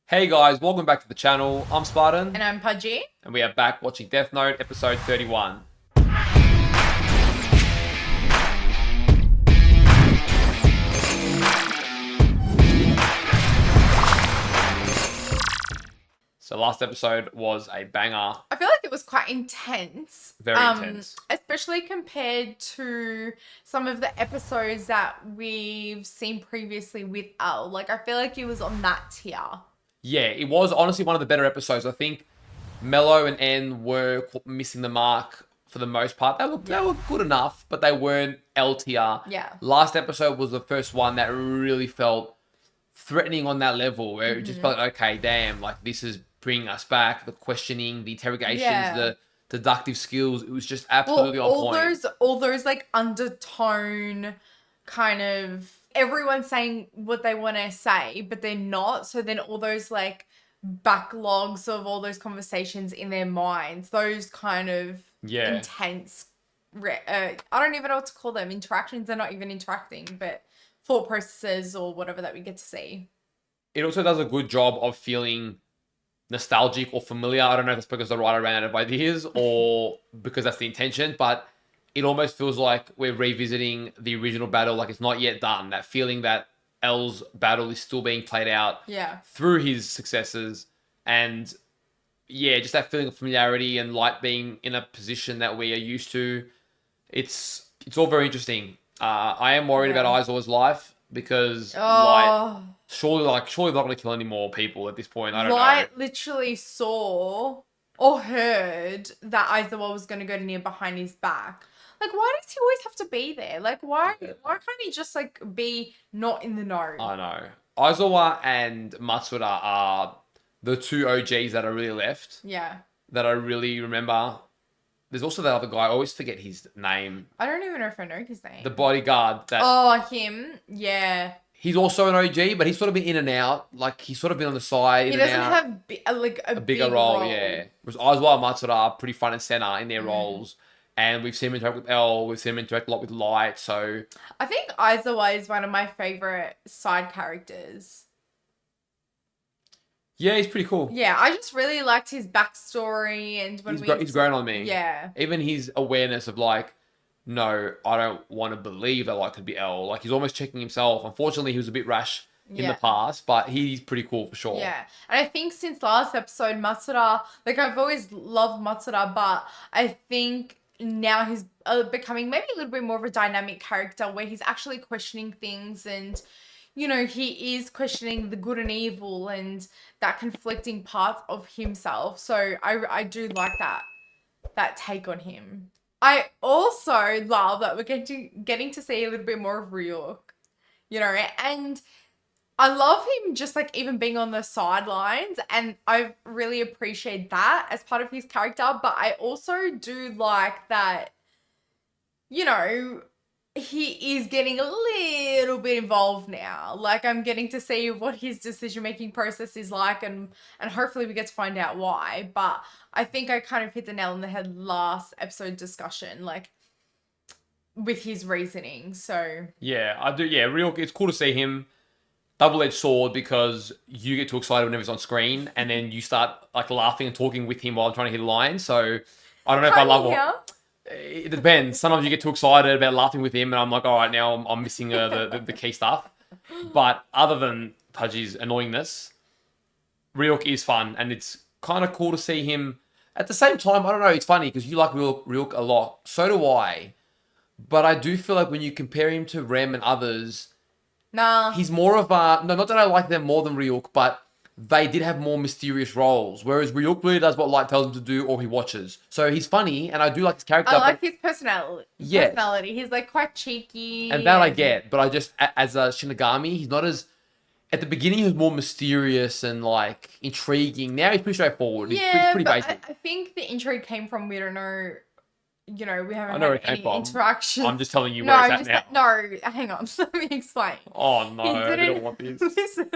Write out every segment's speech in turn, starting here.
Hey guys, welcome back to the channel. I'm Spartan, And I'm Pudgey. and we are back watching Death Note episode 31. So last episode was a banger, I feel like it was quite intense. very intense. Especially compared to some of the episodes that we've seen previously with L. Like, I feel like it was on that tier. Yeah, it was honestly one of the better episodes. I think Mello and N were missing the mark for the most part. They were good enough, but they weren't L tier. Yeah. Last episode was the first one that really felt threatening on that level, where it just felt like, okay, damn, like this is bringing us back. The questioning, the interrogations, the deductive skills. It was just absolutely on point. All those like undertone kind of everyone's saying what they want to say, but they're not. So then all those like backlogs of all those conversations in their minds, those kind of intense. I don't even know what to call them. Interactions. They're not even interacting, but thought processes or whatever that we get to see. It also does a good job of feeling nostalgic or familiar. I don't know if it's because the writer ran out of ideas or because that's the intention, but it almost feels like we're revisiting the original battle, like it's not yet done. That feeling that L's battle is still being played out through his successes, and yeah, just that feeling of familiarity and Light being in a position that we are used to. It's all very interesting. I am worried about Aizawa's life because Light surely not going to kill any more people at this point. I don't know. Light literally saw or heard that Aizawa was going to go near behind his back. Like, why does he always have to be there? Like, why can't he just like be not in the know? I know. Aizawa and Matsuda are the two OGs that are really left. Yeah. That I really remember. There's also that other guy. I always forget his name. I don't even know if I know his name. The bodyguard. Him. Yeah. He's also an OG, but he's sort of been in and out. Like, he's sort of been on the side. He doesn't have a bigger role, yeah. Whereas Aizawa and Matsuda are pretty front and center in their roles. And we've seen him interact with L. We've seen him interact a lot with Light. So I think Aizawa is one of my favorite side characters. Yeah, he's pretty cool. Yeah, I just really liked his backstory and when he's grown on me. Yeah. Even his awareness of like, no, I don't want to believe that Light could be L. Like, he's almost checking himself. Unfortunately, he was a bit rash in the past, but he's pretty cool for sure. Yeah. And I think since last episode, Matsuda, like, I've always loved Matsuda, but I think now he's becoming maybe a little bit more of a dynamic character where he's actually questioning things and, you know, he is questioning the good and evil and that conflicting part of himself. So I do like that take on him. I also love that we're getting to see a little bit more of Ryuk, you know, and I love him just like even being on the sidelines, and I really appreciate that as part of his character. But I also do like that, you know, he is getting a little bit involved now. Like, I'm getting to see what his decision-making process is like, and hopefully we get to find out why. But I think I kind of hit the nail on the head last episode discussion, like, with his reasoning. So yeah, I do. Yeah, Ryuk, it's cool to see him. Double-edged sword, because you get too excited whenever he's on screen, and then you start like laughing and talking with him while I'm trying to hit a line. So I don't know if I love it. It depends. Sometimes you get too excited about laughing with him, and I'm like, all right, now I'm missing the key stuff. But other than Pudgey's annoyingness, Ryuk is fun, and it's kind of cool to see him. At the same time, I don't know, it's funny because you like Ryuk a lot. So do I. But I do feel like when you compare him to Rem and others, he's more of a... No, not that I like them more than Ryuk, but they did have more mysterious roles. Whereas Ryuk really does what Light tells him to do, or he watches. So he's funny, and I do like his character. I like his personality. Yeah. Personality. He's like quite cheeky. And that I get. But I just... As a Shinigami, he's not as... At the beginning, he was more mysterious and, like, intriguing. Now he's pretty straightforward. He's pretty basic. I think the intrigue came from, we don't know... You know, we haven't had any interaction. I'm just telling you where it's at now. No, hang on. Let me explain. Oh, no. I don't want this. Listen.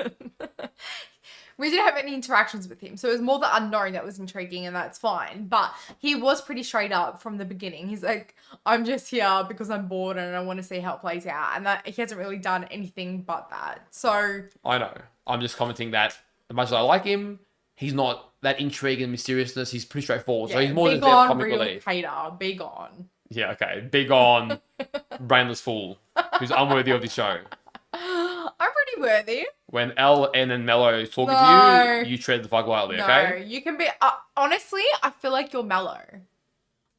We didn't have any interactions with him. So it was more the unknown that was intriguing, and that's fine. But he was pretty straight up from the beginning. He's like, I'm just here because I'm bored and I want to see how it plays out. And that he hasn't really done anything but that. So... I know. I'm just commenting that as much as I like him, he's not that intrigue and mysteriousness. He's pretty straightforward. So Yeah, he's more be just their gone, comic real relief. hater. Be gone. Yeah, okay. Big on brainless fool who's unworthy of this show. I'm pretty worthy. When L, N, and Mello is talking No. to you, you tread the fuck lightly, No, okay? you can be. Honestly, I feel like you're mellow.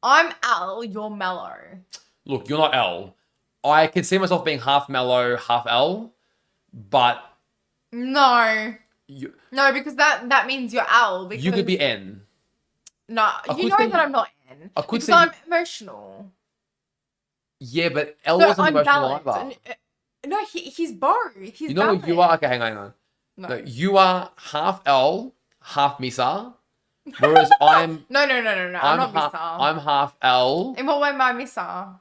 I'm L, you're mellow. Look, you're not L. I can see myself being half Mello, half L, but No. you, No, because that means you're L. Because you could be N. No, you know that I'm not N. I could because see- I'm emotional. Yeah, but L No, wasn't I'm emotional balanced. either. No, he's both. He's You know what you are? Okay, hang on. No. No, you are half L, half Misa, whereas I'm No. I'm not Misa. I'm half L In what way am I Misa?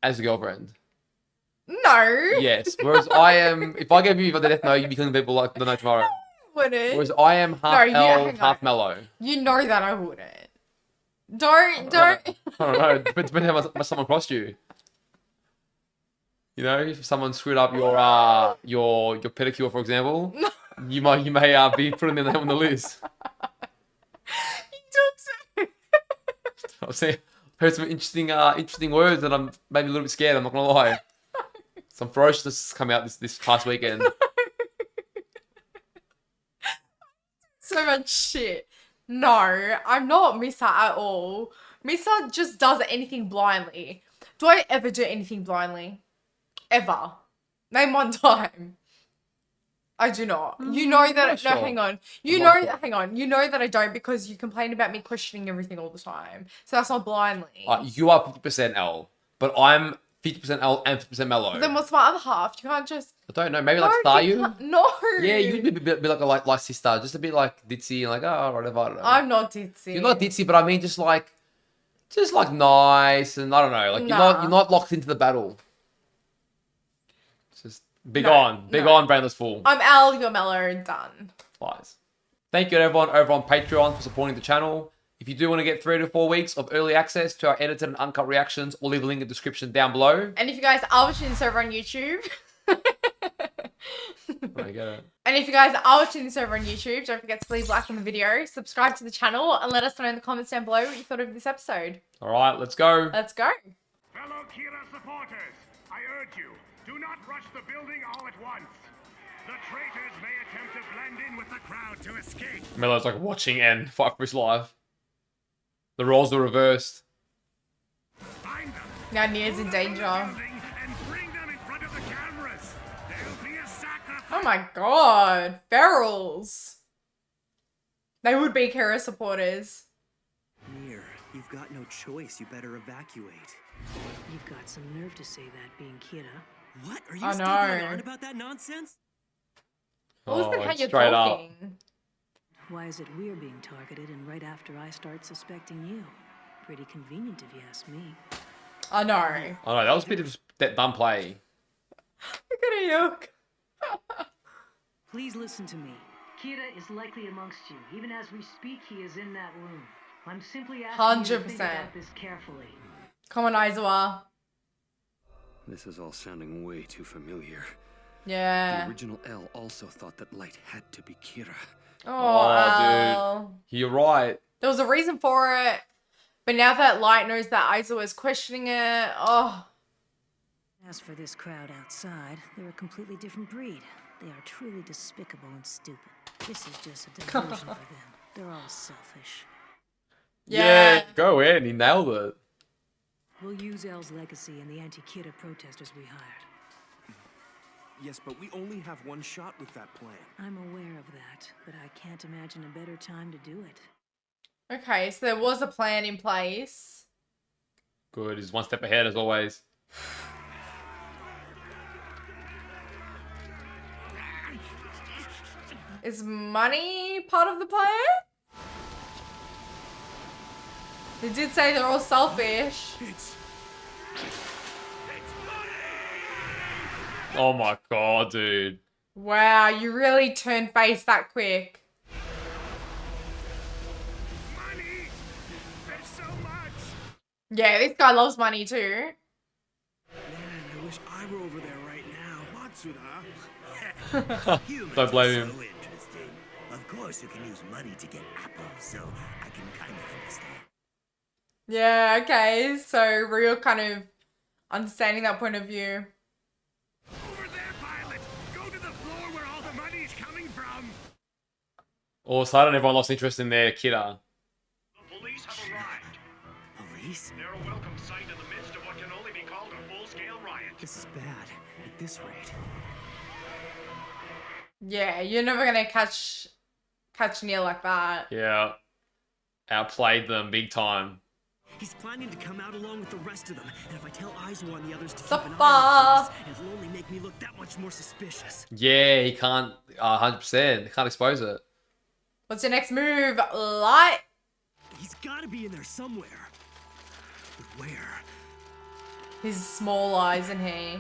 as a girlfriend. No. Yes. Whereas I am, if I gave you the death note, you'd be killing people like the night tomorrow. Wouldn't. Whereas I am half No, L, hang half on. Mellow. You know that I wouldn't. Don't. I don't know. Depends how much someone crossed you. You know, if someone screwed up your pedicure, for example, you may be putting their name on the list. You talk so. I've heard some interesting words, and I'm maybe a little bit scared. I'm not gonna lie. Some ferociousness come out this past weekend. So much shit. No, I'm not Misa at all. Misa just does anything blindly. Do I ever do anything blindly? Ever. Name one time. I do not. You know that. not No, sure. hang on. I'm not sure. Hang on. You know that I don't because you complain about me questioning everything all the time. So that's not blindly. You are 50% L, but I'm 50% L and 50% Mellow. Then what's my other half? You can't just. I don't know. Maybe No, like star you you. can't- No. Yeah, you'd be a bit like a sister, just a bit like ditzy and like whatever. I don't know. I'm not ditzy. You're not ditzy, but I mean just like nice and I don't know. Like Nah. you're not locked into the battle. It's just big No, on, brainless fool. I'm Al, you're mellow, done. Lies. Thank you to everyone over on Patreon for supporting the channel. If you do want to get 3 to 4 weeks of early access to our edited and uncut reactions, we'll leave a link in the description down below. And if you guys are watching this over on YouTube. I get it. And if you guys are watching this over on YouTube, don't forget to leave a like on the video, subscribe to the channel, and let us know in the comments down below what you thought of this episode. All right, let's go. Let's go. Fellow Kira supporters, I urge you, do not rush the building all at once. The traitors may attempt to blend in with the crowd to escape. Melo's like watching and fight for his life. The roles are reversed. Find them. Now Nia's in danger. Building and bring them in front of the cameras. There'll be a sacrifice. Oh my god. Ferals. They would be Kara supporters. Mir, you've got no choice. You better evacuate. You've got some nerve to say that, being Kira. What? Are I you still going know. on about that nonsense? What was Oh, how you're straight up. talking? Why is it we're being targeted and right after I start suspecting you? Pretty convenient if you ask me. I know. Oh no, that was a bit of that dumb play. Look at you. Please listen to me. Kira is likely amongst you. Even as we speak, he is in that room. I'm simply asking you to think 100%. about this carefully. Come on, Aizawa. This is all sounding way too familiar. The Yeah. original L also thought that light had to be Kira. Oh, Al. dude. You're right. There was a reason for it. But now that Light knows that Aizawa is questioning it, oh. As for this crowd outside, they're a completely different breed. They are truly despicable and stupid. This is just a diversion for them. They're all selfish. Yeah. Go in. He nailed it. We'll use L's legacy and the anti-Kira protesters we hired. Yes, but we only have one shot with that plan. I'm aware of that, but I can't imagine a better time to do it. Okay, so there was a plan in place. Good. He's one step ahead as always. Is money part of the plan? They did say they're all selfish. Oh my god, dude. Wow, you really turned face that quick. Money! There's so much! Yeah, this guy loves money too. Man, I wish I were over there right now. Matsuda. Don't blame him. So interesting. Of course, you can use money to get apples, so I can kind of understand. Yeah, okay. So real kind of understanding that point of view. Over there, pilot! Go to the floor where all the money's coming from! All of a sudden, everyone lost interest in their kidder. The police have arrived. Police? They're a welcome sight in the midst of what can only be called a full-scale riot. This is bad. At this rate. Yeah, you're never gonna catch Neil like that. Yeah. Outplayed them big time. He's planning to come out along with the rest of them, and if I tell Aizawa and the others to keep an Supper. eye on the place, it'll only make me look that much more suspicious. Yeah, he can't 100%. He can't expose it. What's your next move? Light. He's gotta be in there somewhere. But where? His small eyes, isn't he?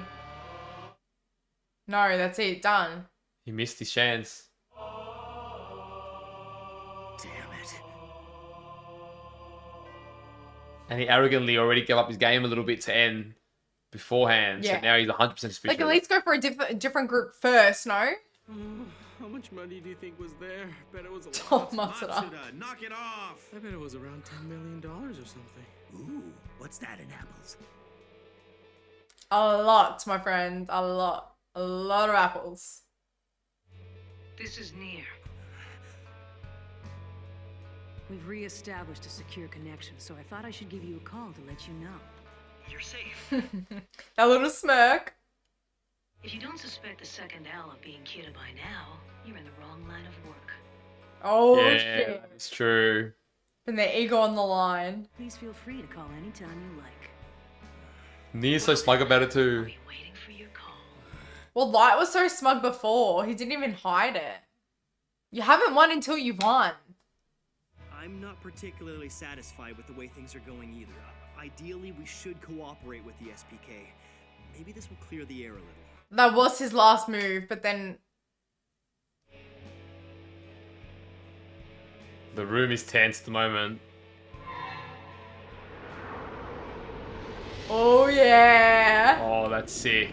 No, that's it. Done. He missed his chance. Damn it. And he arrogantly already gave up his game a little bit to end beforehand. Yeah. So now he's 100% suspicious. Like, at least go for a different group first, no? How much money do you think was there? Bet it was a Oh, lot. Matsuda. Knock it off! I bet it was around $10 million or something. Ooh, what's that in apples? A lot, my friend. A lot. A lot of apples. This is Near. We've re-established a secure connection, so I thought I should give you a call to let you know. You're safe. That little smirk. If you don't suspect the second owl of being Kira by now, you're in the wrong line of work. Oh, yeah, shit. it's true. And the ego on the line. Please feel free to call anytime you like. Near's so smug about it I'll too. be waiting for your call. Well, Light was so smug before. He didn't even hide it. You haven't won until you've won. I'm not particularly satisfied with the way things are going either. Ideally, we should cooperate with the SPK. Maybe this will clear the air a little. That was his last move, but then... The room is tense at the moment. Oh, yeah. Oh, that's sick.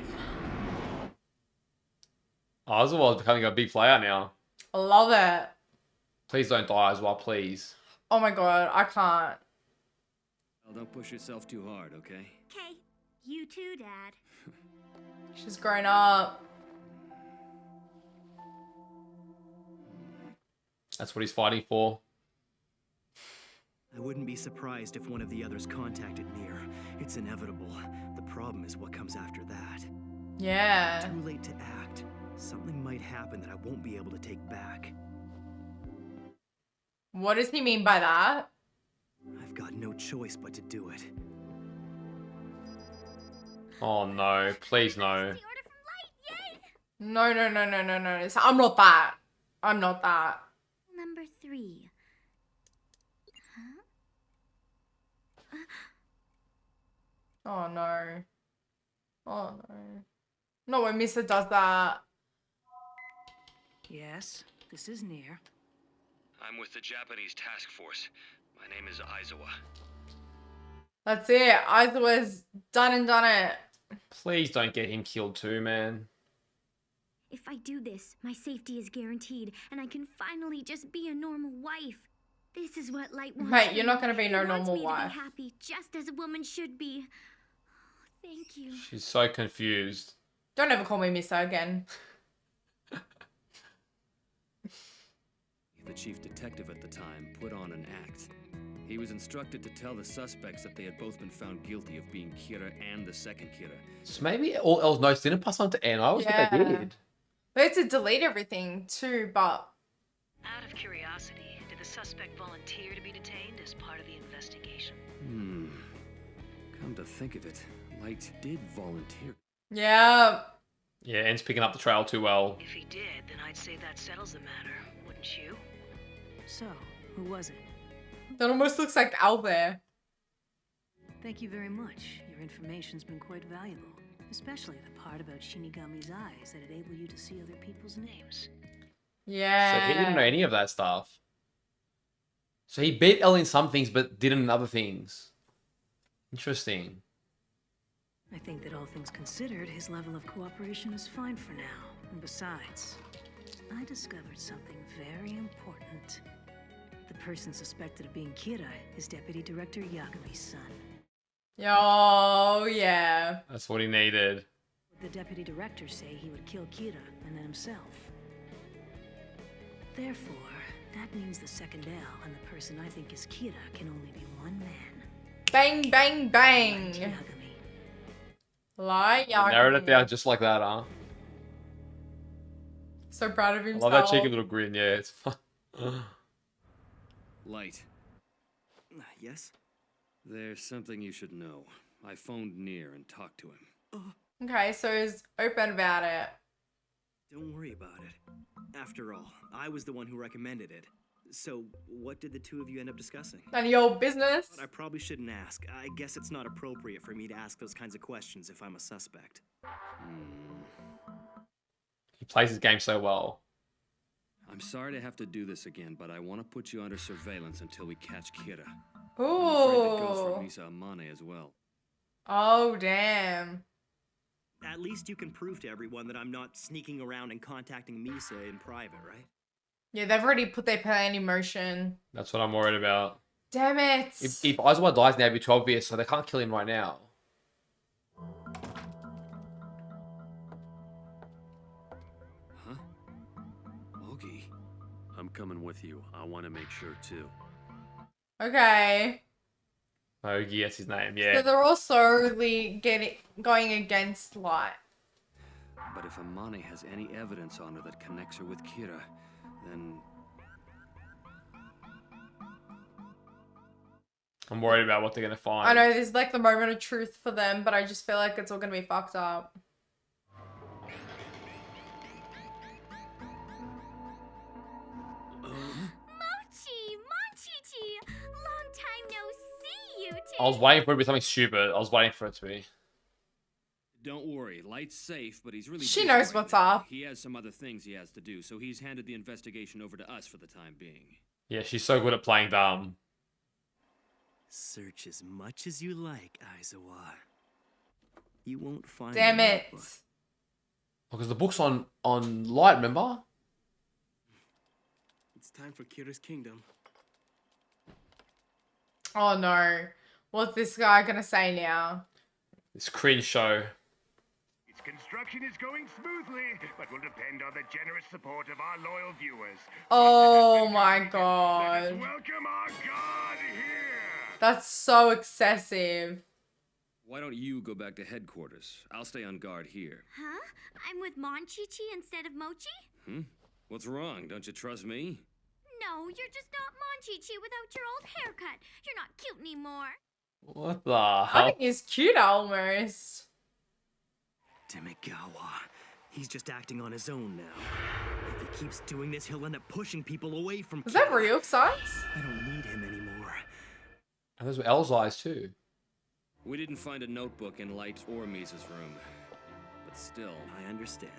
Aizawa's becoming a big player now. I love it. Please don't die, Aizawa, please. Oh my god, I can't. Well, don't push yourself too hard, okay? Okay, you too, Dad. She's grown up. That's what he's fighting for. I wouldn't be surprised if one of the others contacted Near. It's inevitable. The problem is what comes after that. Yeah. Too late to act. Something might happen that I won't be able to take back. What does he mean by that? I've got no choice but to do it. Oh no, please no. The order from Light, yay! No, no, no, no, no, no. I'm not that. I'm not that. Number 3. Huh? Oh no. Oh no. Not when Misa does that. Yes, this is Near. I'm with the Japanese task force. My name is Aizawa. That's it. Aizawa's done and done it. Please don't get him killed too, man. If I do this, my safety is guaranteed, and I can finally just be a normal wife. This is what Light wants. Mate, you're not gonna be He no wants normal me wife. To be happy, just as a woman should be. Thank you. She's so confused. Don't ever call me Misa again. The chief detective at the time put on an act. He was instructed to tell the suspects that they had both been found guilty of being Kira and the second Kira. So maybe all El's notes didn't pass on to Anne. I was what they Yeah. did. They had to delete everything too, but... Out of curiosity, did the suspect volunteer to be detained as part of the investigation? Come to think of it, Light did volunteer. Yeah. Yeah, Anne's picking up the trail too well. If he did, then I'd say that settles the matter, wouldn't you? So, who was it? That almost looks like Al there. Thank you very much. Your information's been quite valuable. Especially the part about Shinigami's eyes that enable you to see other people's names. Yeah. So he didn't know any of that stuff. So he beat Elle in some things, but didn't in other things. Interesting. I think that all things considered, his level of cooperation is fine for now. And besides, I discovered something very important. The person suspected of being Kira is Deputy Director Yagami's son. Oh, yeah. That's what he needed. The Deputy Director say he would kill Kira and then himself. Therefore, that means the second L and the person I think is Kira can only be one man. Bang, bang, bang. Light Yagami. Light Yagami. Narrowed it down just like that, huh? So proud of I himself. love that cheeky little grin. Yeah, it's fun. Light, Yes? there's something you should know. I phoned Near and talked to him. Okay, so he's open about it. Don't worry about it. After all, I was the one who recommended it. So, what did the two of you end up discussing? None of your business. But I probably shouldn't ask. I guess it's not appropriate for me to ask those kinds of questions if I'm a suspect. He plays his game so well. I'm sorry to have to do this again, but I want to put you under surveillance until we catch Kira. Ooh. I'm afraid that goes for Misa Amane as well. Oh, damn. At least you can prove to everyone that I'm not sneaking around and contacting Misa in private, right? Yeah, they've already put their plan in motion. That's what I'm worried about. Damn it. If Aizawa dies now, it'd be too obvious, so they can't kill him right now. Huh? Ogie? I'm coming with you. I want to make sure too. Okay. Ogie, that's his name, So yeah. they're all slowly going against Light. But if Amane has any evidence on her that connects her with Kira, then I'm worried about what they're going to find. I know this is like the moment of truth for them, but I just feel like it's all going to be fucked up. Mochi! Monchichi! Long time no see, you two! I was waiting for it to be something stupid. I was waiting for it to be. don't worry, Light's safe, but he's really She busy knows right what's now. up. He has some other things he has to do, so he's handed the investigation over to us for the time being. Yeah, she's so good at playing dumb. Search as much as you like, Aizawa. You won't find Damn the it. notebook. Because the book's on Light, remember? It's time for Kira's kingdom. Oh no. What's this guy going to say now? This cringe show. Its construction is going smoothly, but will depend on the generous support of our loyal viewers. Oh my Let us god. welcome our god here! That's so excessive. Why don't you go back to headquarters? I'll stay on guard here. Huh? I'm with Monchichi instead of Mochi? What's wrong? Don't you trust me? No, you're just not Monchichi without your old haircut. You're not cute anymore. What the I hell? think he's cute almost. Demigawa. He's just acting on his own now. If he keeps doing this, he'll end up pushing people away from Is that Kira. real size? I don't need him anymore. And those were L's eyes too. We didn't find a notebook in Light's or Misa's room. But still, I understand.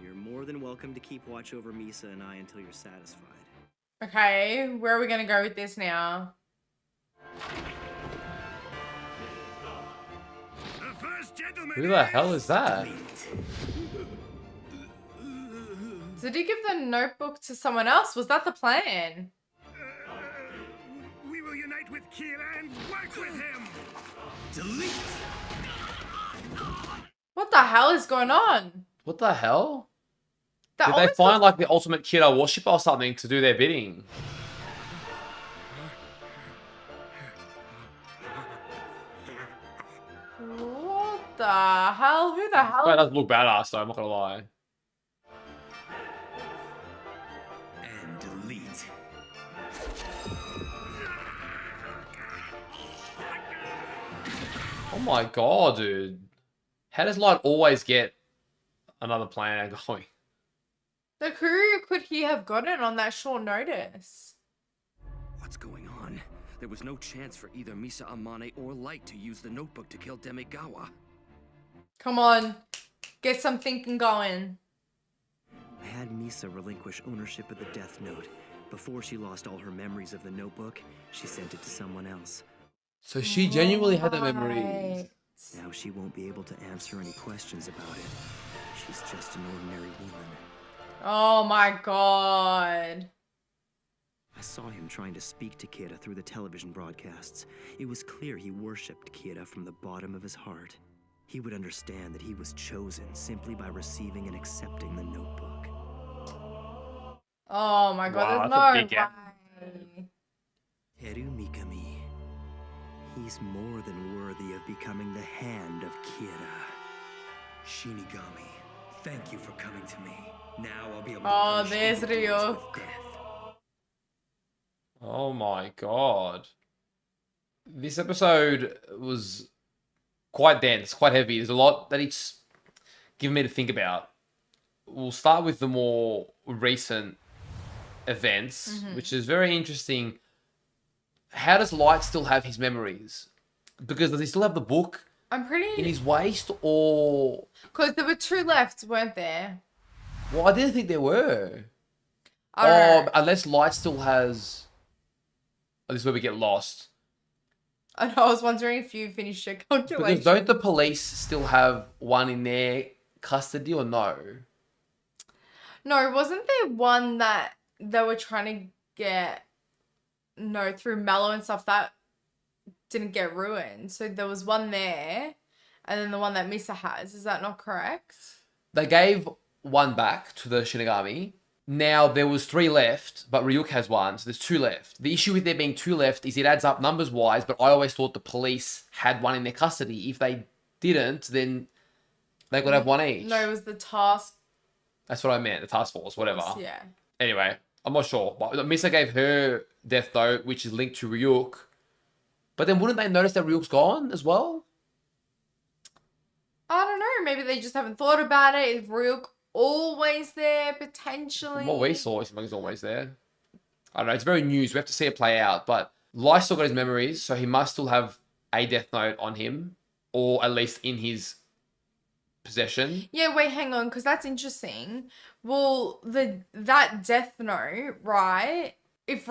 You're more than welcome to keep watch over Misa and I until you're satisfied. Okay, where are we going to go with this now? The first gentleman Who the hell is that? Did he give the notebook to someone else? Was that the plan? We will unite with Kira and work with him! Delete! What the hell is going on? What the hell? That Did they almost find like the ultimate Kira worshipper or something to do their bidding? What the hell? Who the hell? That does look badass though, I'm not gonna lie. And delete. Oh my god, dude. How does Light always get another plan going? Like, who could he have gotten on that short notice? what's going on? There was no chance for either Misa Amane or Light to use the notebook to kill Demigawa. Come on. Get some thinking going. I had Misa relinquish ownership of the Death Note. Before she lost all her memories of the notebook, she sent it to someone else. So she genuinely had the memories. Right. Now she won't be able to answer any questions about it. She's just an ordinary woman. Oh my god. I saw him trying to speak to Kira through the television broadcasts. It was clear he worshipped Kira from the bottom of his heart. He would understand that he was chosen simply by receiving and accepting the notebook. Oh my god, Wow, there's that's a no big gap. way. Heru Mikami. He's more than worthy of becoming the hand of Kira. Shinigami, thank you for coming to me. Now I'll be able to Oh, punish there's evildoers Ryuk. with death. Oh my god. This episode was quite dense, quite heavy. There's a lot that it's given me to think about. We'll start with the more recent events, which is very interesting. How does Light still have his memories? Because does he still have the book I'm in pretty... his waist, or... Because there were 2 left, weren't there? Well, I didn't think there were. I don't know. Unless Light still has... Oh, this is where we get lost. I know, I was wondering if you finished your Because calculation. don't the police still have one in their custody, or no? No, wasn't there one that they were trying to get... No, through Mallow and stuff that didn't get ruined. So there was one there, and then the one that Misa has. Is that not correct? They gave one back to the Shinigami. Now there was 3 left, but Ryuk has 1, so there's 2 left. The issue with there being 2 left is it adds up numbers wise, but I always thought the police had 1 in their custody. If they didn't, then they could have 1 each. No, it was the task That's what I meant, the task force, whatever. force, yeah. Anyway, I'm not sure. But Misa gave her Death Note, which is linked to Ryuk. But then wouldn't they notice that Ryuk's gone as well? I don't know. Maybe they just haven't thought about it. Is Ryuk always there, potentially? From what we saw, it seems like he's always there. I don't know. It's very new, so we have to see it play out. But Lai still got his memories, so he must still have a Death Note on him, or at least in his possession. Yeah, wait, hang on, because that's interesting. Well, that Death Note, right? If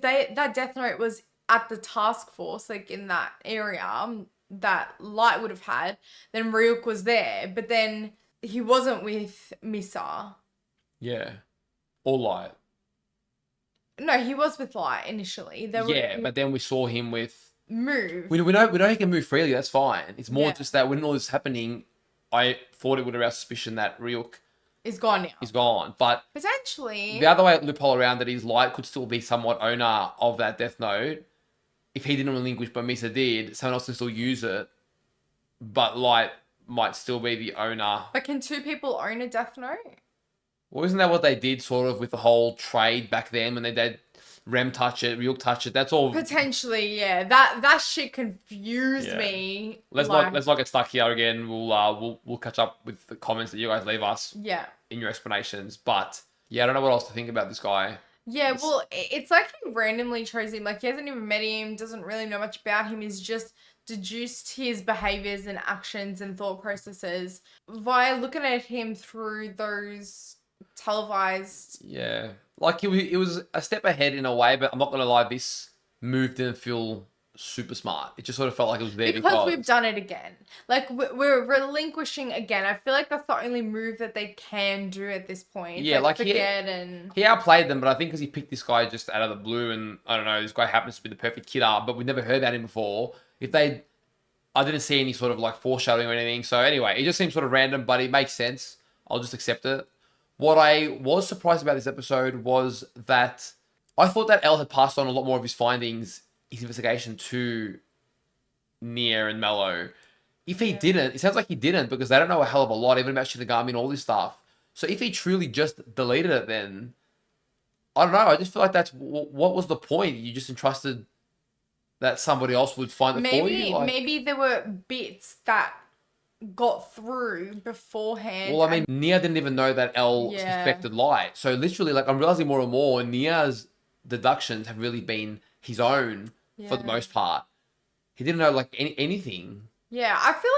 that Death Note was at the task force, like in that area that Light would have had, then Ryuk was there. But then he wasn't with Misa. Yeah. Or Light. No, he was with Light initially. They Yeah, but then we saw him with... move. We know he can move freely, that's fine. It's more Yeah. just that when all this is happening, I thought it would arouse suspicion that Ryuk Is gone now. is gone. But Potentially. the other way loophole around that is Light could still be somewhat owner of that Death Note. If he didn't relinquish, but Misa did, someone else can still use it. But Light might still be the owner. But can 2 people own a Death Note? Well, isn't that what they did sort of with the whole trade back then when they did Rem touch it, Ryuk touch it? That's all. Potentially, yeah. That shit confused Yeah. me. Let's like, not get stuck here again. We'll catch up with the comments that you guys leave us Yeah. in your explanations. But yeah, I don't know what else to think about this guy. Yeah, well, it's like he randomly chose him. Like, he hasn't even met him, doesn't really know much about him. He's just deduced his behaviors and actions and thought processes via looking at him through those televised... Yeah, like it was a step ahead in a way, but I'm not gonna lie, this move didn't feel super smart. It just sort of felt like it was there Because we've done it again. Like, we're relinquishing again. I feel like that's the only move that they can do at this point. Yeah, like forget and... He outplayed them, but I think because he picked this guy just out of the blue, and I don't know, this guy happens to be the perfect kidder, but we've never heard about him before. I didn't see any sort of like foreshadowing or anything. So anyway, it just seems sort of random, but it makes sense. I'll just accept it. What I was surprised about this episode was that I thought that L had passed on a lot more of his findings, his investigation to Nier and Mello. If he didn't, it sounds like he didn't, because they don't know a hell of a lot, even about Shinigami and all this stuff. So if he truly just deleted it, then I don't know. I just feel like what was the point? You just entrusted that somebody else would find it for you? Maybe there were bits that got through beforehand. Well, I mean, Nia didn't even know that L suspected Light. So literally, like, I'm realizing more and more, Nia's deductions have really been his own for the most part. He didn't know, like, anything. Yeah, I feel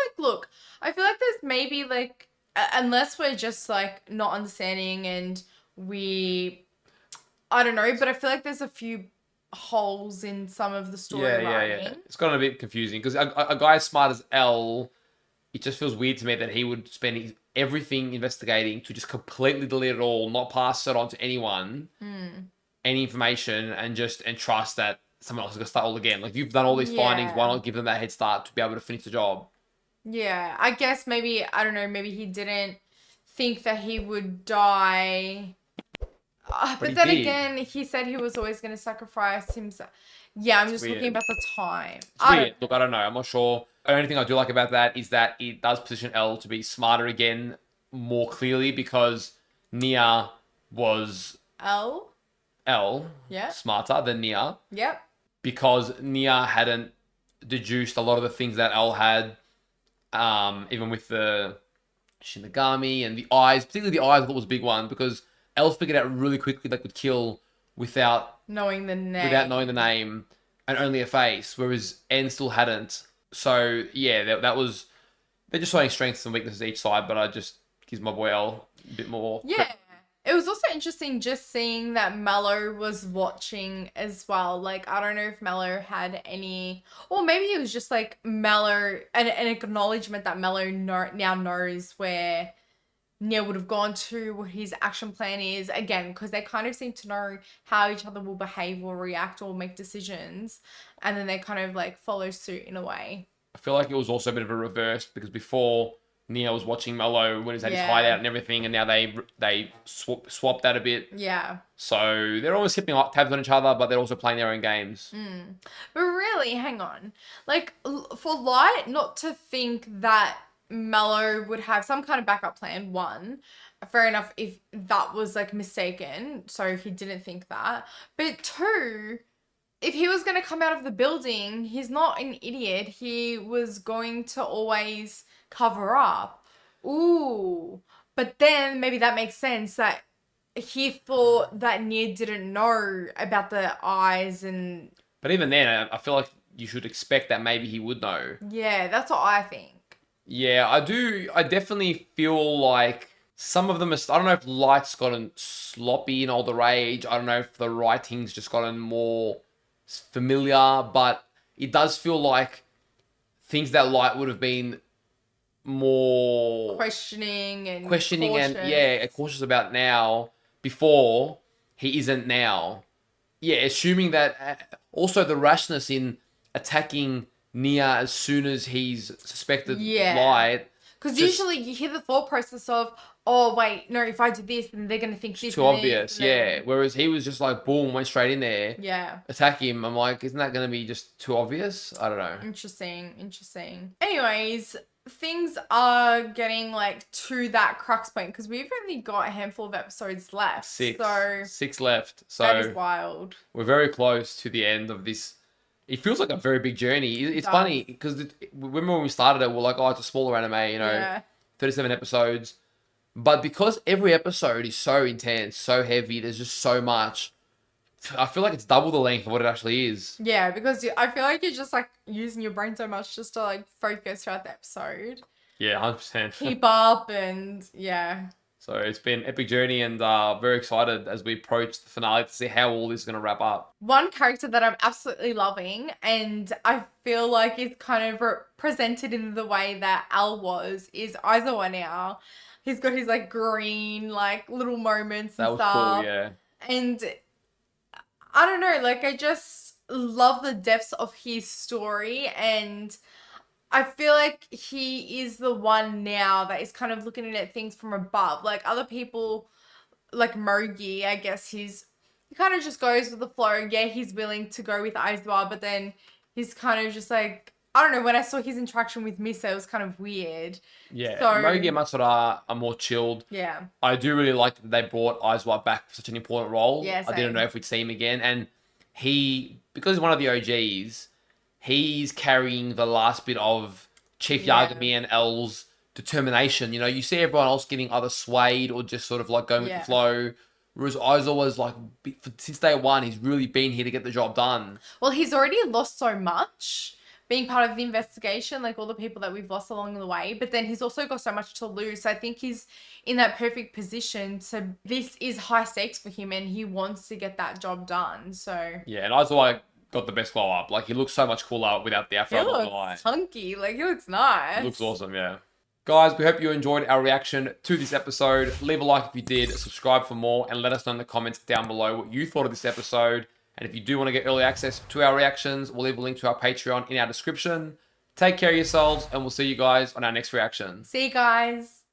like there's maybe, like, unless we're just, like, not understanding and I don't know, but I feel like there's a few holes in some of the story writing. Yeah. It's gotten a bit confusing, because a guy as smart as L, it just feels weird to me that he would spend everything investigating to just completely delete it all, not pass it on to anyone, any information, and trust that someone else is going to start all again. Like, you've done all these findings, why not give them that head start to be able to finish the job? Yeah, I guess maybe, I don't know, maybe he didn't think that he would die. But then again, he said he was always going to sacrifice himself. Yeah, I'm just looking about the time. It's weird. Look, I don't know. I'm not sure. The only thing I do like about that is that it does position Elle to be smarter again more clearly, because Nia was... Elle? Yeah. Smarter than Nia. Yep. Because Nia hadn't deduced a lot of the things that Elle had, even with the Shinigami and the eyes. Particularly the eyes, I thought was a big one, because Elle figured out really quickly they could kill without knowing the name and only a face, whereas N still hadn't. So yeah, that was, they're just showing strengths and weaknesses each side, but I just gives my boy Elle a bit more. Yeah. It was also interesting just seeing that Mello was watching as well. Like, I don't know if Mello had any, or maybe it was just like Mello, an acknowledgement that Mello now knows where Nia would have gone to, what his action plan is, again, because they kind of seem to know how each other will behave or react or make decisions, and then they kind of like follow suit in a way. I feel like it was also a bit of a reverse, because before Nia was watching Mello when he's at his hideout and everything, and now they swapped that a bit. Yeah. So they're always keeping tabs on each other, but they're also playing their own games. But really, hang on. Like, for Light not to think that Mello would have some kind of backup plan, one, fair enough if that was like mistaken, so he didn't think that. But two, if he was going to come out of the building, he's not an idiot. He was going to always cover up. Ooh. But then maybe that makes sense that he thought that Nia didn't know about the eyes and... But even then, I feel like you should expect that maybe he would know. Yeah, that's what I think. Yeah, I do. I definitely feel like some of them are... I don't know if Light's gotten sloppy in older age. I don't know if the writing's just gotten more familiar, but it does feel like things that Light would have been more questioning and cautious about now, before, he isn't now. Yeah, assuming that also the rashness in attacking Nia as soon as he's suspected Light. Because usually you hear the thought process of, oh wait, no, if I do this, then they're gonna think this. It's too obvious, yeah. Whereas he was just like, boom, went straight in there. Yeah. Attack him. I'm like, isn't that gonna be just too obvious? I don't know. Interesting. Anyways, things are getting like to that crux point, because we've only got a handful of episodes left. Six left. So that is wild. We're very close to the end of this. It feels like a very big journey. It's funny because remember when we started it, we're like, oh, it's a smaller anime, 37 episodes. But because every episode is so intense, so heavy, there's just so much. I feel like it's double the length of what it actually is. Yeah, because I feel like you're just like using your brain so much just to like focus throughout the episode. Yeah, 100%. Keep up and yeah. So it's been an epic journey, and very excited as we approach the finale to see how all this is going to wrap up. One character that I'm absolutely loving, and I feel like it's kind of presented in the way that Al was, is Aizawa now. He's got his like green like little moments and stuff. That was cool, yeah. And I don't know, like I just love the depths of his story, and I feel like he is the one now that is kind of looking at things from above. Like other people, like Mogi, I guess he kind of just goes with the flow. Yeah, he's willing to go with Aizawa, but then he's kind of just like, I don't know, when I saw his interaction with Misa, it was kind of weird. Yeah, so, Mogi and Matsura are more chilled. Yeah. I do really like that they brought Aizawa back for such an important role. Yeah, I didn't know if we'd see him again. And because he's one of the OGs, he's carrying the last bit of Chief Yagami and L's determination. You know, you see everyone else getting either swayed or just sort of like going with the flow. Whereas Aizawa's like, since day one, he's really been here to get the job done. Well, he's already lost so much being part of the investigation, like all the people that we've lost along the way. But then he's also got so much to lose. So I think he's in that perfect position to, this is high stakes for him and he wants to get that job done. So yeah, and Aizawa got the best glow up. Like, he looks so much cooler without the afro. He looks hunky. Like, he looks nice. He looks awesome, yeah. Guys, we hope you enjoyed our reaction to this episode. Leave a like if you did, subscribe for more, and let us know in the comments down below what you thought of this episode. And if you do want to get early access to our reactions, we'll leave a link to our Patreon in our description. Take care of yourselves, and we'll see you guys on our next reaction. See you guys.